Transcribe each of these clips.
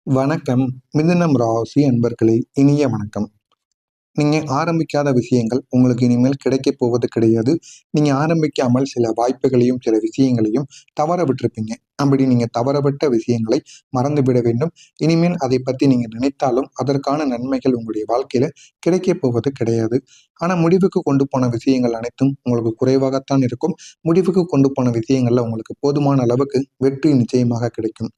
வணக்கம். மிதுனம் ராசி அன்பர்களே, இனிய வணக்கம். நீங்க ஆரம்பிக்காத விஷயங்கள் உங்களுக்கு இனிமேல் கிடைக்கப் போவது கிடையாது. நீங்க ஆரம்பிக்காமல் சில வாய்ப்புகளையும், சில விஷயங்களையும் தவற விட்டிருப்பீங்க. அப்படி நீங்க தவறவிட்ட விஷயங்களை மறந்துவிட வேண்டும். இனிமேல் அதைப் பத்தி நீங்க நினைத்தாலும், அதற்கான நன்மைகள் உங்களுடைய வாழ்க்கையில கிடைக்கப் போவது கிடையாது. ஆனா முடிவுக்கு கொண்டு போன விஷயங்கள் அனைத்தும் உங்களுக்கு குறைவாகத்தான் இருக்கும். முடிவுக்கு கொண்டு போன விஷயங்கள்ல உங்களுக்கு போதுமான அளவுக்கு வெற்றி நிச்சயமாக கிடைக்கும்.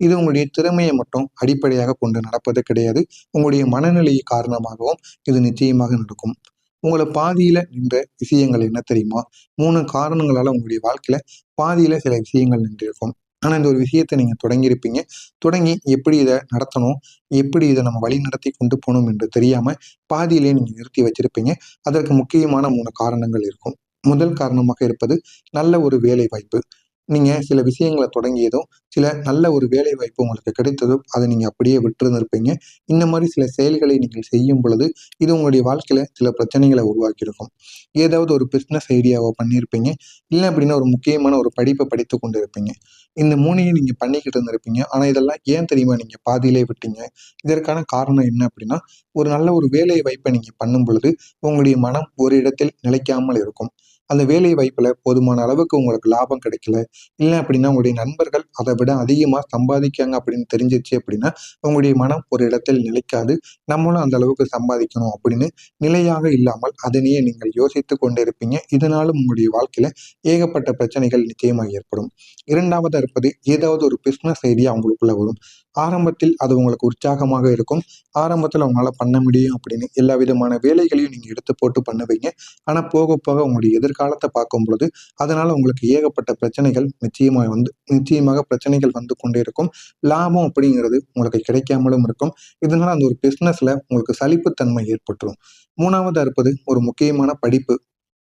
இது உங்களுடைய திறமையை மட்டும் அடிப்படையாக கொண்டு நடப்பது கிடையாது. உங்களுடைய மனநிலை காரணமாகவும் இது நிச்சயமாக நடக்கும். உங்கள பாதியில நின்ற விஷயங்கள் என்ன தெரியுமா? 3 காரணங்களால உங்களுடைய வாழ்க்கையில பாதியில சில விஷயங்கள் நின்றிருக்கும். ஆனா இந்த ஒரு விஷயத்த நீங்க தொடங்கியிருப்பீங்க. தொடங்கி எப்படி இத நடத்தணும்? எப்படி இத நம்ம வழி நடத்தி கொண்டு போணும் என்று தெரியாம பாதியிலேயே நீங்க நிறுத்தி வச்சிருப்பீங்க. அதற்கு முக்கியமான 3 காரணங்கள் இருக்கும். முதல் காரணமாக இருப்பது நல்ல ஒரு வேலை வாய்ப்பு. நீங்க சில விஷயங்கள தொடங்கியதும், சில நல்ல ஒரு வேலை வாய்ப்பு உங்களுக்கு கிடைத்ததும், அத நீங்க அப்படியே விட்டிருந்திருப்பீங்க. இந்த மாரி சில செயல்களை நீங்கள் செய்யும் பொழுது, இது உங்களுடைய வாழ்க்கையில சில பிரச்சனைகள உருவாக்கியிருக்கும். ஏதாவது ஒரு பிசினஸ் ஐடியாவ பண்ணியிருப்பீங்க. இல்ல அப்படின்னா ஒரு முக்கியமான ஒரு படிப்ப படித்துக் கொண்டிருப்பீங்க. இந்த 3யும் நீங்க பண்ணிக்கிட்டு இருந்திருப்பீங்க. ஆனா இதெல்லாம் ஏன் தெரியுமா நீங்க பாதியிலே விட்டீங்க? இதற்கான காரணம் என்ன அப்படின்னா, ஒரு நல்ல ஒரு வேலை வாய்ப்ப நீங்க பண்ணும் பொழுது, உங்களுடைய மனம் ஒரு இடத்தில் நிலைக்காமல் இருக்கும். அந்த வேலை வாய்ப்புல போதுமான அளவுக்கு உங்களுக்கு லாபம் கிடைக்கல. இல்ல அப்படின்னா உங்களுடைய நண்பர்கள் அதை விட அதிகமா சம்பாதிக்காங்க அப்படின்னு தெரிஞ்சிருச்சு அப்படின்னா, உங்களுடைய மனம் ஒரு இடத்தில் நிலைக்காது. நம்மளும் அந்த அளவுக்கு சம்பாதிக்கணும் அப்படின்னு நிலையாக இல்லாமல் அதனையே நீங்கள் யோசித்துக் கொண்டே இருப்பீங்க. இதனாலும் உங்களுடைய வாழ்க்கையில ஏகப்பட்ட பிரச்சனைகள் நிச்சயமாக ஏற்படும். 2வதா இருப்பது ஏதாவது ஒரு பிசினஸ் ஐடியா உங்களுக்குள்ள வரும். ஆரம்பத்தில் அது உங்களுக்கு உற்சாகமாக இருக்கும். ஆரம்பத்துல உங்களால பண்ண முடியும் அப்படின்னு எல்லா விதமான வேலைகளையும் நீங்க எடுத்து போட்டு பண்ணுவீங்க. ஆனா போக போக உங்களுடைய எதிர்காலத்த பார்க்கும் பொழுது, அதனால உங்களுக்கு ஏகப்பட்ட பிரச்சனைகள் நிச்சயமாக பிரச்சனைகள் வந்து கொண்டே இருக்கும். லாபம் அப்படிங்கிறது உங்களுக்கு கிடைக்காமலும் இருக்கும். இதனால அந்த ஒரு பிசினஸ்ல உங்களுக்கு சலிப்புத்தன்மை ஏற்பட்டுரும். 3வதா இருப்பது ஒரு முக்கியமான படிப்பு.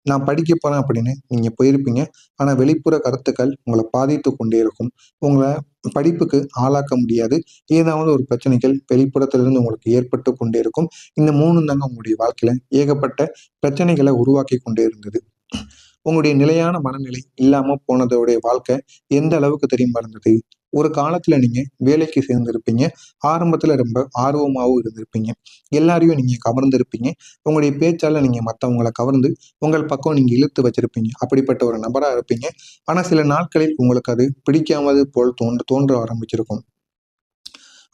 நான் படிக்க போறேன் அப்படின்னு நீங்க போயிருப்பீங்க. ஆனா வெளிப்புற கருத்துக்கள் உங்கள பாதித்துக் கொண்டே இருக்கும். உங்கள படிப்புக்கு ஆளாக்க முடியாது. ஏதாவது ஒரு பிரச்சனைகள் வெளிப்புறத்திலிருந்து உங்களுக்கு ஏற்பட்டு கொண்டே இருக்கும். இந்த 3ம் தாங்க உங்களுடைய வாழ்க்கையில ஏகப்பட்ட பிரச்சனைகள உருவாக்கிக் கொண்டே இருந்தது. உங்களுடைய நிலையான மனநிலை இல்லாம போனதோடைய வாழ்க்கை எந்த அளவுக்கு தெரியுமா இருந்தது? ஒரு காலத்துல நீங்க வேலைக்கு சேர்ந்திருப்பீங்க. ஆரம்பத்துல ரொம்ப ஆர்வமாவும் இருந்திருப்பீங்க. எல்லாரையும் நீங்க கவர்ந்திருப்பீங்க. உங்களுடைய பேச்சால நீங்க மத்தவங்கள கவர்ந்து உங்கள் பக்கம் நீங்க இழுத்து வச்சிருப்பீங்க. அப்படிப்பட்ட ஒரு நபரா இருப்பீங்க. ஆனா சில நாட்களில் உங்களுக்கு அது பிடிக்காதது போல் தோன்ற தோன்ற ஆரம்பிச்சிருக்கும்.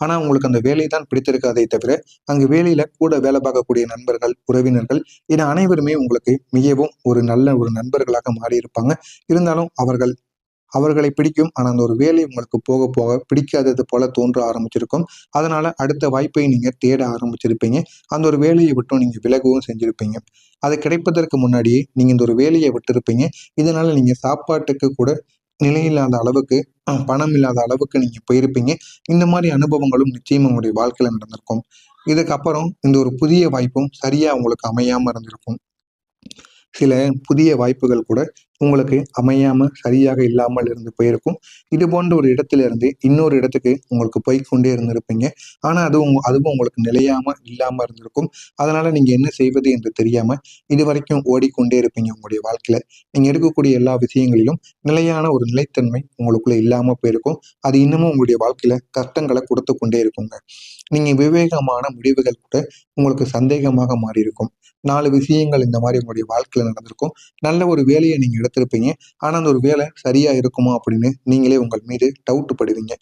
ஆனா உங்களுக்கு அந்த வேலை தான் பிடித்திருக்காதே தவிர, அங்கு வேலையில கூட வேலை பார்க்கக்கூடிய நண்பர்கள், உறவினர்கள் என அனைவருமே உங்களுக்கு மிகவும் ஒரு நல்ல ஒரு நண்பர்களாக மாறியிருப்பாங்க. இருந்தாலும் அவர்களை பிடிக்கும். ஆனா அந்த ஒரு வேலை உங்களுக்கு போக போக பிடிக்காதது போல தோன்ற ஆரம்பிச்சிருக்கும். அதனால அடுத்த வாய்ப்பை நீங்க தேட ஆரம்பிச்சிருப்பீங்க. அந்த ஒரு வேலையை விட்டும் நீங்க விலகவும் செஞ்சிருப்பீங்க. அது கிடைப்பதற்கு முன்னாடியே நீங்க இந்த ஒரு வேலைய விட்டிருப்பீங்க. இதனால நீங்க சாப்பாட்டுக்கு கூட நிலையில்லாத அளவுக்கு, பணம் இல்லாத அளவுக்கு நீங்க போயிருப்பீங்க. இந்த மாரி அனுபவங்களும் நிச்சயமா உங்களுடைய வாழ்க்கையில நடந்திருக்கும். இதுக்கப்புறம் இந்த ஒரு புதிய வாய்ப்பும் சரியா உங்களுக்கு அமையாம இருந்திருக்கும். சில புதிய வாய்ப்புகள் கூட உங்களுக்கு அமையாம சரியாக இல்லாமல் இருந்து போயிருக்கும். இது போன்ற ஒரு இடத்திலிருந்து இன்னொரு இடத்துக்கு உங்களுக்கு போய்க்கொண்டே இருந்திருப்பீங்க. ஆனா அதுவும் உங்களுக்கு நிலையாம இல்லாம இருந்திருக்கும். அதனால நீங்க என்ன செய்வது என்று தெரியாம இதுவரைக்கும் ஓடிக்கொண்டே இருப்பீங்க உங்களுடைய வாழ்க்கையில. நீங்க எடுக்கக்கூடிய எல்லா விஷயங்களிலும் நிலையான ஒரு நிலைத்தன்மை உங்களுக்குள்ள இல்லாம போயிருக்கும். அது இன்னமும் உங்களுடைய வாழ்க்கையில கஷ்டங்கள குடுத்துக் கொண்டே இருக்குங்க. நீங்க விவேகமான முடிவுகள் கூட உங்களுக்கு சந்தேகமாக மாறியிருக்கும். 4 விஷயங்கள் இந்த மாரி உங்களுடைய வாழ்க்கையில நடந்திருக்கும். நல்ல ஒரு வேலைய நீங்க எடுத்திருப்பீங்க. ஆனா, அந்த ஒரு வேலை சரியா இருக்குமா அப்படின்னு நீங்களே உங்கள் மீது டவுட் படுவீங்க.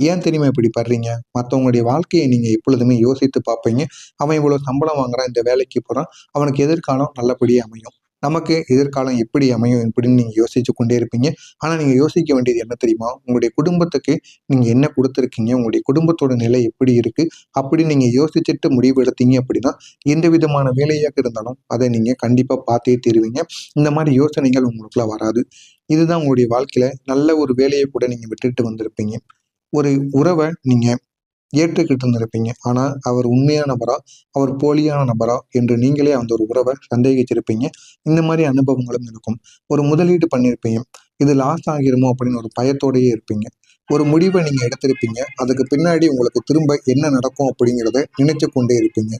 ஏன் தெரியுமா இப்படி படுறீங்க? மத்தவங்களுடைய வாழ்க்கைய நீங்க எப்பொழுதுமே யோசித்து பார்ப்பீங்க. அவன் இவ்வளோ சம்பளம் வாங்குறான், இந்த வேலைக்கு போறான். அவனுக்கு எதிர்காலம் நல்லபடியா அமையும். நமக்கு எதிர்காலம் எப்படி அமையும் இப்படின்னு நீங்க யோசிச்சு கொண்டே இருப்பீங்க. ஆனா, நீங்க யோசிக்க வேண்டியது என்ன தெரியுமா? உங்களுடைய குடும்பத்துக்கு நீங்க என்ன குடுத்திருக்கீங்க? உங்களுடைய குடும்பத்தோட நிலை எப்படி இருக்கு? அப்படி நீங்க யோசிச்சுட்டு முடிவு எடுத்தீங்க அப்படின்னா, எந்த விதமான வேலையாக இருந்தாலும் அதை நீங்க கண்டிப்பா பார்த்தே தீருவீங்க. இந்த மாரி யோசனைகள் உங்களுக்குள்ள வராது. இதுதான் உங்களுடைய வாழ்க்கையில நல்ல ஒரு வேலைய கூட நீங்க விட்டுட்டு வந்திருப்பீங்க. ஒரு உறவ நீங்க ஏற்றுக்கிட்டு இருந்திருப்பீங்க. ஆனா, அவர் உண்மையான நபரா? அவர் போலியான நபரா? என்று நீங்களே அந்த ஒரு உறவ சந்தேகிச்சிருப்பீங்க. இந்த மாரி அனுபவங்களும் இருக்கும். ஒரு முதலீடு பண்ணியிருப்பீங்க. இது லாஸ் ஆகிருமோ அப்படின்னு ஒரு பயத்தோடயே இருப்பீங்க. ஒரு முடிவ நீங்க எடுத்திருப்பீங்க. அதுக்கு பின்னாடி உங்களுக்கு திரும்ப என்ன நடக்கும் அப்படிங்கிறத நினைச்சு கொண்டே இருப்பீங்க.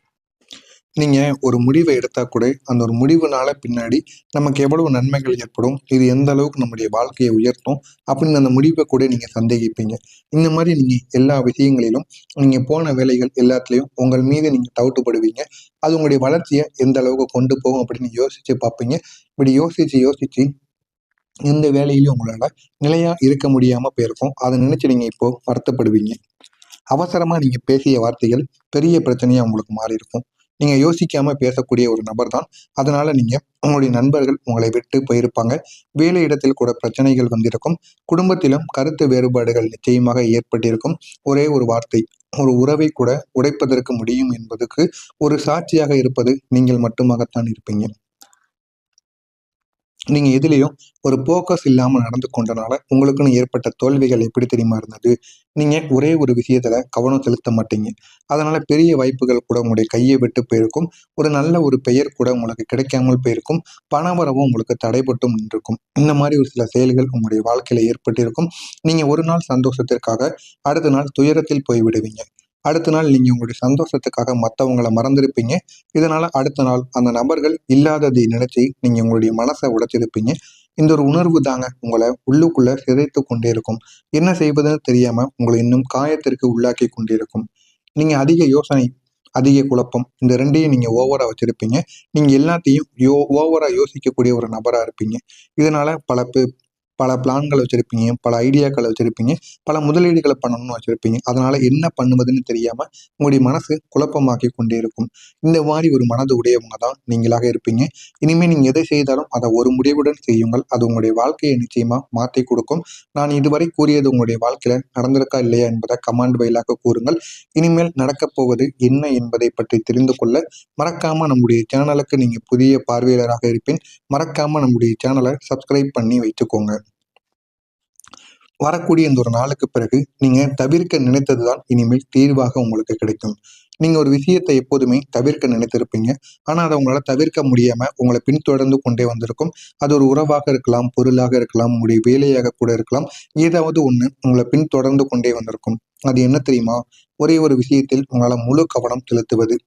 நீங்க ஒரு முடிவை எடுத்தா கூட, அந்த ஒரு முடிவுனால பின்னாடி நமக்கு எவ்வளவு நன்மைகள் ஏற்படும், இது எந்த அளவுக்கு நம்முடைய வாழ்க்கையை உயர்த்தும் அப்படின்னு அந்த முடிவை கூட நீங்க சந்தேகிப்பீங்க. இந்த மாதிரி நீங்க எல்லா விஷயங்களிலும் நீங்க போன வேலைகள் எல்லாத்துலயும் உங்கள் மீது நீங்க டவுட்டுப்படுவீங்க. அது உங்களுடைய வளர்ச்சியை எந்த அளவுக்கு கொண்டு போகும் அப்படின்னு யோசிச்சு பார்ப்பீங்க. இப்படி யோசிச்சு யோசிச்சு எந்த வேலையிலும் உங்களால நிலையா இருக்க முடியாம போயிருக்கும். அதை நினைச்சு நீங்க இப்போ வருத்தப்படுவீங்க. அவசரமா நீங்க பேசிய வார்த்தைகள் பெரிய பிரச்சனையா உங்களுக்கு மாறி இருக்கும். நீங்க யோசிக்காம பேசக்கூடிய ஒரு நபர் தான். அதனால நீங்க உங்களுடைய நண்பர்கள் உங்களை விட்டு போயிருப்பாங்க. வேலை இடத்தில் கூட பிரச்சனைகள் வந்திருக்கும். குடும்பத்திலும் கருத்து வேறுபாடுகள் நிச்சயமாக ஏற்பட்டிருக்கும். ஒரே ஒரு வார்த்தை ஒரு உறவை கூட உடைப்பதற்கு முடியும் என்பதற்கு ஒரு சாட்சியாக இருப்பது நீங்கள் மட்டுமாகத்தான் இருப்பீங்க. நீங்க எதுலயும் ஒரு போக்கஸ் இல்லாம நடந்து கொண்டனால உங்களுக்குன்னு ஏற்பட்ட தோல்விகள் எப்படி தெரியுமா இருந்தது? நீங்க ஒரே ஒரு விஷயத்துல கவனம் செலுத்த மாட்டீங்க. அதனால பெரிய வாய்ப்புகள் கூட உங்களுடைய கையை விட்டு போயிருக்கும். ஒரு நல்ல ஒரு பெயர் கூட உங்களுக்கு கிடைக்காமல் போயிருக்கும். பணவரவும் உங்களுக்கு தடைபட்டும் நின்றிருக்கும். இந்த மாதிரி ஒரு சில செயல்கள் உங்களுடைய வாழ்க்கையில ஏற்பட்டிருக்கும். நீங்க ஒரு நாள் சந்தோஷத்திற்காக அடுத்த நாள் துயரத்தில் போய்விடுவீங்க. அடுத்த நாள் நீங்க உங்களுடைய சந்தோஷத்துக்காக மத்தவங்கள மறந்திருப்பீங்க. இதனால அடுத்த நாள் அந்த நபர்கள் இல்லாததை நினைச்சு நீங்க உங்களுடைய மனசை உடைச்சிருப்பீங்க. இந்த ஒரு உணர்வு தாங்க உங்களை உள்ளுக்குள்ள சிதைத்து கொண்டே இருக்கும். என்ன செய்வதுன்னு தெரியாம உங்களை இன்னும் காயத்திற்கு உள்ளாக்கி கொண்டிருக்கும். நீங்க அதிக யோசனை, அதிக குழப்பம் இந்த 2யும் நீங்க ஓவரா வச்சிருப்பீங்க. நீங்க எல்லாத்தையும் ஓவரா யோசிக்கக்கூடிய ஒரு நபரா இருப்பீங்க. இதனால பல பிளான்கள் வச்சிருப்பீங்க, பல ஐடியாக்கள் வச்சிருப்பீங்க, பல முதலீடுகளை பண்ணணும்னு வச்சிருப்பீங்க. அதனால என்ன பண்ணுவதுன்னு தெரியாம உங்களுடைய மனசு குழப்பமாக்கி கொண்டே இருக்கும். இந்த மாதிரி ஒரு மனது உடையவங்க தான் நீங்களாக இருப்பீங்க. இனிமே நீங்க எதை செய்தாலும் அதை ஒரு முடிவுடன் செய்யுங்கள். அது உங்களுடைய வாழ்க்கையை நிச்சயமா மாற்றி கொடுக்கும். நான் இதுவரை கூறியது உங்களுடைய வாழ்க்கையில நடந்திருக்கா இல்லையா என்பதை கமெண்ட் வாயிலாக கூறுங்கள். இனிமேல் நடக்கப் போவது என்ன என்பதை பற்றி தெரிந்து கொள்ள மறக்காம நம்முடைய சேனலுக்கு நீங்க புதிய பார்வையாளராக இருப்பேன். மறக்காம நம்முடைய சேனலை சப்ஸ்கிரைப் பண்ணி வைத்துக்கோங்க. வரக்கூடிய இந்த ஒரு நாளுக்கு பிறகு நீங்க தவிர்க்க நினைத்ததுதான் இனிமேல் தீர்வாக உங்களுக்கு கிடைக்கும். நீங்க ஒரு விஷயத்தை எப்போதுமே தவிர்க்க நினைத்திருப்பீங்க. ஆனா அதை உங்களால தவிர்க்க முடியாம உங்களை பின்தொடர்ந்து கொண்டே வந்திருக்கும். அது ஒரு உறவாக இருக்கலாம், பொருளாக இருக்கலாம், உங்களுடைய வேலையாக கூட இருக்கலாம். ஏதாவது ஒண்ணு உங்களை பின்தொடர்ந்து கொண்டே வந்திருக்கும். அது என்ன தெரியுமா? ஒரே ஒரு விஷயத்தில் உங்களால முழு கவனம் செலுத்துவது.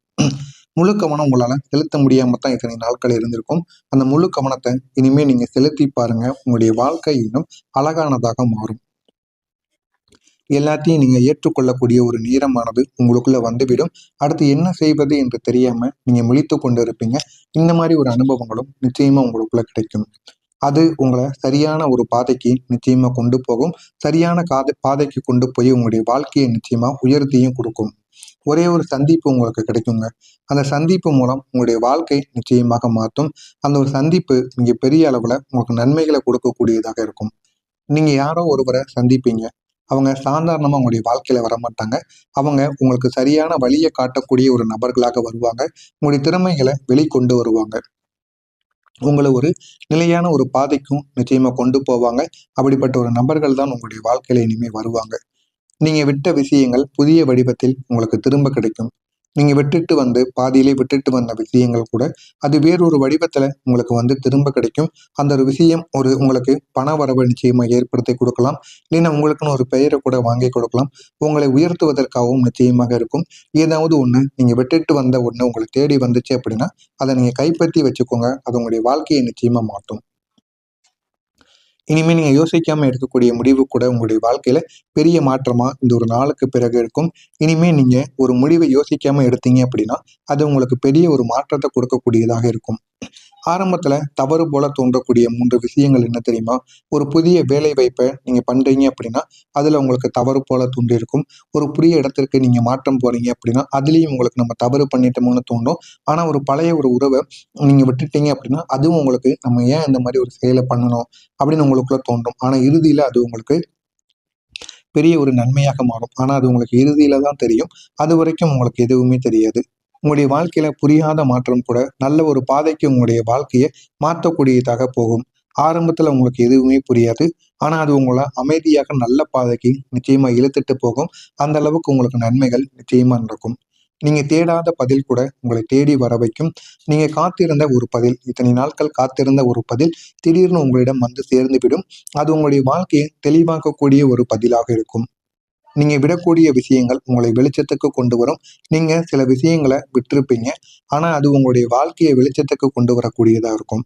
முழு கவனம் உங்களால செலுத்த முடியாம தான் இத்தனை நாட்கள் இருந்திருக்கும். அந்த முழு கவனத்தை இனிமே நீங்க செலுத்தி பாருங்க. உங்களுடைய வாழ்க்கை இன்னும் அழகானதாக மாறும். எல்லாத்தையும் நீங்க ஏற்றுக்கொள்ளக்கூடிய ஒரு நேரமானது உங்களுக்குள்ள வந்துவிடும். அடுத்து என்ன செய்வது என்று தெரியாம நீங்க முழித்து கொண்டு இருப்பீங்க. இந்த மாதிரி ஒரு அனுபவங்களும் நிச்சயமா உங்களுக்குள்ள கிடைக்கும். அது உங்களை சரியான ஒரு பாதைக்கு நிச்சயமா கொண்டு போகும். சரியான பாதைக்கு கொண்டு போய் உங்களுடைய வாழ்க்கையை நிச்சயமா உயர்த்தியும் கொடுக்கும். ஒரே ஒரு சந்திப்பு உங்களுக்கு கிடைக்குங்க. அந்த சந்திப்பு மூலம் உங்களுடைய வாழ்க்கை நிச்சயமாக மாற்றும். அந்த ஒரு சந்திப்பு மிக பெரிய அளவுல உங்களுக்கு நன்மைகளை கொடுக்கக்கூடியதாக இருக்கும். நீங்க யாரோ ஒருவரை சந்திப்பீங்க. அவங்க சாதாரணமா உங்களுடைய வாழ்க்கையில வரமாட்டாங்க. அவங்க உங்களுக்கு சரியான வழியை காட்டக்கூடிய ஒரு நபர்களாக வருவாங்க. உங்களுடைய திறமைகளை வெளிக்கொண்டு வருவாங்க. உங்கள ஒரு நிலையான ஒரு பாதைக்கும் நிச்சயமா கொண்டு போவாங்க. அப்படிப்பட்ட ஒரு நபர்கள் தான் உங்களுடைய வாழ்க்கையில இனிமே வருவாங்க. நீங்க விட்ட விஷயங்கள் புதிய வடிவத்தில் உங்களுக்கு திரும்ப கிடைக்கும். நீங்க பாதியிலே விட்டுட்டு வந்த விஷயங்கள் கூட அது வேறொரு வடிவத்துல உங்களுக்கு திரும்ப கிடைக்கும். அந்த ஒரு விஷயம் உங்களுக்கு பண வரவு நிச்சயமா ஏற்படுத்தி கொடுக்கலாம். இல்லைன்னா உங்களுக்குன்னு ஒரு பெயரை கூட வாங்கி கொடுக்கலாம். உங்களை உயர்த்துவதற்காகவும் நிச்சயமாக இருக்கும். ஏதாவது ஒண்ணு நீங்க விட்டுட்டு வந்த ஒண்ணு உங்களை தேடி வந்துச்சு அப்படின்னா அதை நீங்க கைப்பற்றி வச்சுக்கோங்க. அது உங்களுடைய வாழ்க்கையை நிச்சயமா மாற்றும். இனிமே நீங்க யோசிக்காம எடுக்கக்கூடிய முடிவு கூட உங்களுடைய வாழ்க்கையில பெரிய மாற்றமா இந்த ஒரு நாளுக்கு பிறகு இருக்கும். இனிமே நீங்க ஒரு முடிவை யோசிக்காம எடுத்தீங்க அப்படின்னா அது உங்களுக்கு பெரிய ஒரு மாற்றத்தை கொடுக்கக்கூடியதாக இருக்கும். ஆரம்பத்துல தவறு போல தோன்றக்கூடிய 3 விஷயங்கள் என்ன தெரியுமா? ஒரு புதிய வேலை வாய்ப்பை நீங்க பண்றீங்க அப்படின்னா அதுல உங்களுக்கு தவறு போல தோன்றியிருக்கும். ஒரு புதிய இடத்திற்கு நீங்க மாற்றம் போறீங்க அப்படின்னா அதுலயும் உங்களுக்கு நம்ம தவறு பண்ணிட்டோம்னு தோணும். ஆனா ஒரு பழைய ஒரு உறவை நீங்க விட்டுட்டீங்க அப்படின்னா அதுவும் உங்களுக்கு நம்ம ஏன் இந்த மாதிரி ஒரு செயலை பண்ணணும் அப்படின்னு உங்களுக்குள்ள தோன்றும். ஆனா இறுதியில அது உங்களுக்கு பெரிய ஒரு நன்மையாக மாறும். ஆனா அது உங்களுக்கு இறுதியில தான் தெரியும். அது வரைக்கும் உங்களுக்கு எதுவுமே தெரியாது. உங்களுடைய வாழ்க்கையில புரியாத மாற்றம் கூட நல்ல ஒரு பாதைக்கு உங்களுடைய வாழ்க்கையை மாற்றக்கூடியதாக போகும். ஆரம்பத்துல உங்களுக்கு எதுவுமே புரியாது. ஆனா அது உங்களை அமைதியாக நல்ல பாதைக்கு நிச்சயமா இழுத்துட்டு போகும். அந்த அளவுக்கு உங்களுக்கு நன்மைகள் நிச்சயமா நடக்கும். நீங்க தேடாத பதில் கூட உங்களை தேடி வர வைக்கும். நீங்க காத்திருந்த ஒரு பதில், இத்தனை நாட்கள் காத்திருந்த ஒரு பதில் திடீர்னு உங்களிடம் வந்து சேர்ந்து விடும். அது உங்களுடைய வாழ்க்கையை தெளிவாக்கக்கூடிய ஒரு பதிலாக இருக்கும். நீங்க விடக்கூடிய விஷயங்கள் உங்களை வெளிச்சத்துக்கு கொண்டு வரும். நீங்க சில விஷயங்களை விட்டிருப்பீங்க. ஆனா அது உங்களுடைய வாழ்க்கையை வெளிச்சத்துக்கு கொண்டு வரக்கூடியதா இருக்கும்.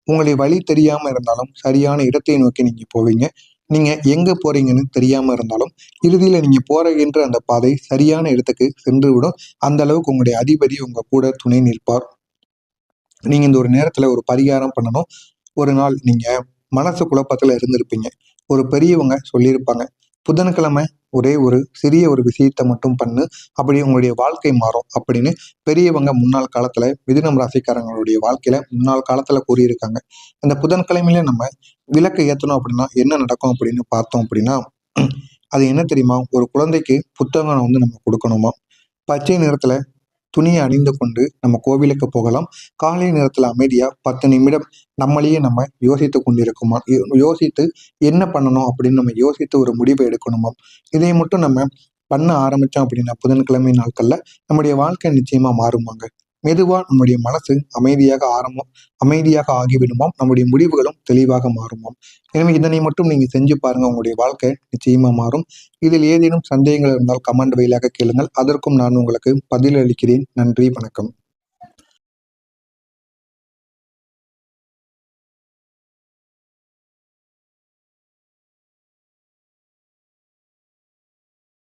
உங்களை வழி தெரியாம இருந்தாலும் சரியான இடத்தை நோக்கி நீங்க போவீங்க. நீங்க எங்க போறீங்கன்னு தெரியாம இருந்தாலும் இறுதியில நீங்க போறகின்ற அந்த பாதை சரியான இடத்துக்கு சென்று விடும். அந்த அளவுக்கு உங்களுடைய அதிபதி உங்க கூட துணை நிற்பார். நீங்க இந்த ஒரு நேரத்துல ஒரு பரிகாரம் பண்ணணும். ஒரு நாள் நீங்க மனசு குழப்பத்துல இருந்திருப்பீங்க. ஒரு பெரியவங்க சொல்லியிருப்பாங்க, புதன்கிழமை ஒரே ஒரு சிறிய ஒரு விஷயத்த மட்டும் பண்ணு, அப்படி உங்களுடைய வாழ்க்கை மாறும் அப்படின்னு பெரியவங்க முன்னாள் காலத்துல மிதுனம் ராசிக்காரங்களுடைய வாழ்க்கையில முன்னாள் காலத்துல கூறியிருக்காங்க. அந்த புதன்கிழமையில நம்ம விளக்கு ஏத்தணும் அப்படின்னா என்ன நடக்கும் அப்படின்னு பார்த்தோம் அப்படின்னா, அது என்ன தெரியுமா? ஒரு குழந்தைக்கு புத்தகம் நம்ம கொடுக்கணுமா. பச்சை நிறத்துல துணியை அணிந்து கொண்டு நம்ம கோவிலுக்கு போகலாம். காலை நேரத்துல அமைதியா 10 நிமிடம் நம்மளையே நம்ம யோசித்துக் கொண்டிருக்குமா, யோசித்து என்ன பண்ணணும் அப்படின்னு நம்ம யோசித்து ஒரு முடிவை எடுக்கணுமாம். இதை மட்டும் நம்ம பண்ண ஆரம்பிச்சோம் அப்படின்னா புதன்கிழமை நாட்கள்ல நம்முடைய வாழ்க்கை நிச்சயமா மாறுமாங்க. மெதுவா நம்முடைய மனசு அமைதியாக ஆகிவிடுமாம். நம்முடைய முடிவுகளும் தெளிவாக மாறுமாம். எனவே இதனை மட்டும் நீங்க செஞ்சு பாருங்க. உங்களுடைய வாழ்க்கை நிச்சயமா மாறும். இதில் ஏதேனும் சந்தேகங்கள் இருந்தால் கமெண்ட் வாயிலாக கேளுங்கள். அதற்கும் நான் உங்களுக்கு பதில் அளிக்கிறேன். நன்றி, வணக்கம்.